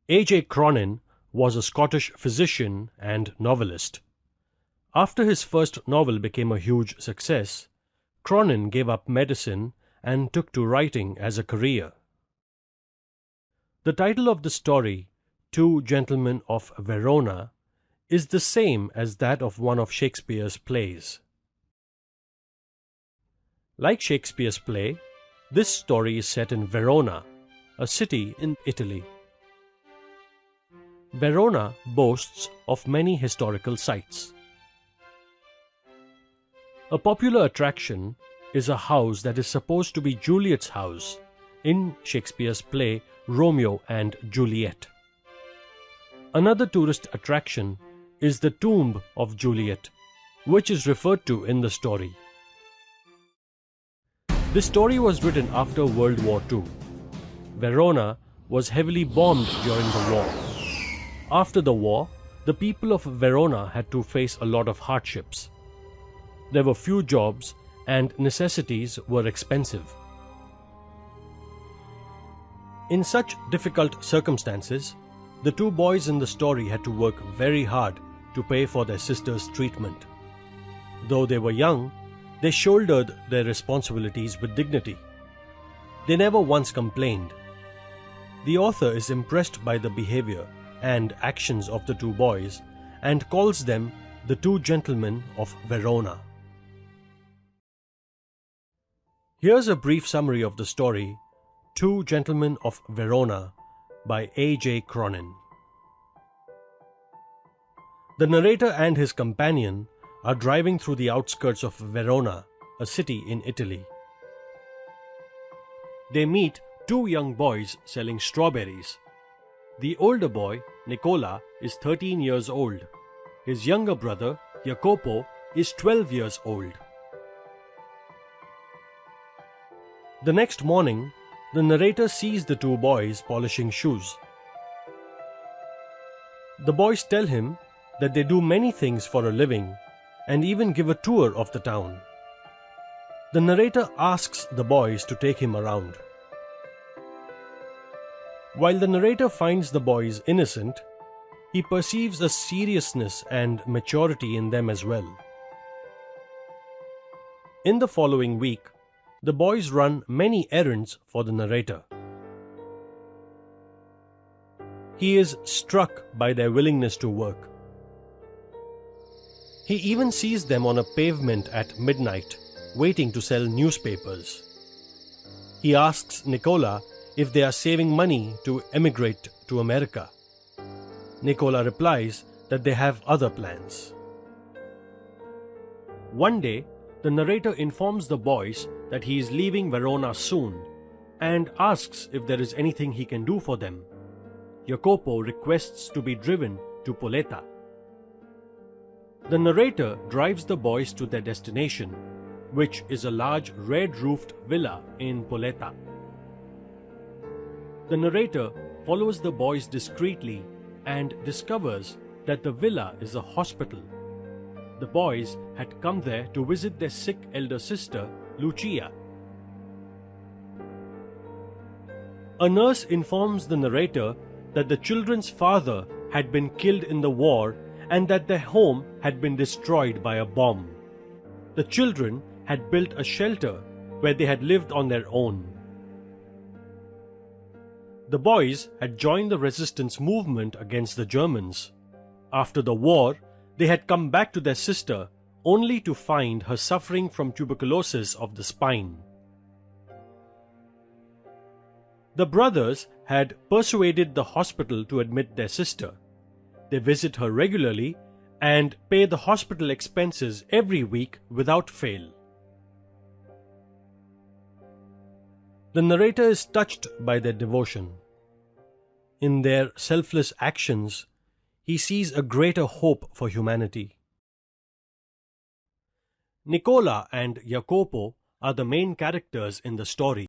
A.J. Cronin was a Scottish physician and novelist. After his first novel became a huge success, Cronin gave up medicine and took to writing as a career. The title of the story, Two Gentlemen of Verona, is the same as that of one of Shakespeare's plays. Like Shakespeare's play, this story is set in Verona, a city in Italy. Verona boasts of many historical sites. A popular attraction is a house that is supposed to be Juliet's house in Shakespeare's play Romeo and Juliet. Another tourist attraction is the tomb of Juliet, which is referred to in the story. This story was written after World War II. Verona was heavily bombed during the war. After the war, the people of Verona had to face a lot of hardships. There were few jobs and necessities were expensive. In such difficult circumstances, the two boys in the story had to work very hard to pay for their sister's treatment. Though they were young, they shouldered their responsibilities with dignity. They never once complained. The author is impressed by the behavior and actions of the two boys and calls them the Two Gentlemen of Verona. Here's a brief summary of the story, Two Gentlemen of Verona by A.J. Cronin. The narrator and his companion are driving through the outskirts of Verona, a city in Italy. They meet two young boys selling strawberries. The older boy, Nicola, is 13 years old. His younger brother, Jacopo, is 12 years old. The next morning, the narrator sees the two boys polishing shoes. The boys tell him that they do many things for a living and even give a tour of the town. The narrator asks the boys to take him around. While the narrator finds the boys innocent, he perceives a seriousness and maturity in them as well. In the following week, the boys run many errands for the narrator. He is struck by their willingness to work. He even sees them on a pavement at midnight, waiting to sell newspapers. He asks Nicola if they are saving money to emigrate to America. Nicola replies that they have other plans. One day, the narrator informs the boys that he is leaving Verona soon and asks if there is anything he can do for them. Jacopo requests to be driven to Poleta. The narrator drives the boys to their destination, which is a large red-roofed villa in Poleta. The narrator follows the boys discreetly and discovers that the villa is a hospital. The boys had come there to visit their sick elder sister, Lucia. A nurse informs the narrator that the children's father had been killed in the war and that their home had been destroyed by a bomb. The children had built a shelter where they had lived on their own. The boys had joined the resistance movement against the Germans. After the war, they had come back to their sister only to find her suffering from tuberculosis of the spine. The brothers had persuaded the hospital to admit their sister. They visit her regularly and pay the hospital expenses every week without fail. The narrator is touched by their devotion. In their selfless actions, he sees a greater hope for humanity. Nicola and Jacopo are the main characters in the story.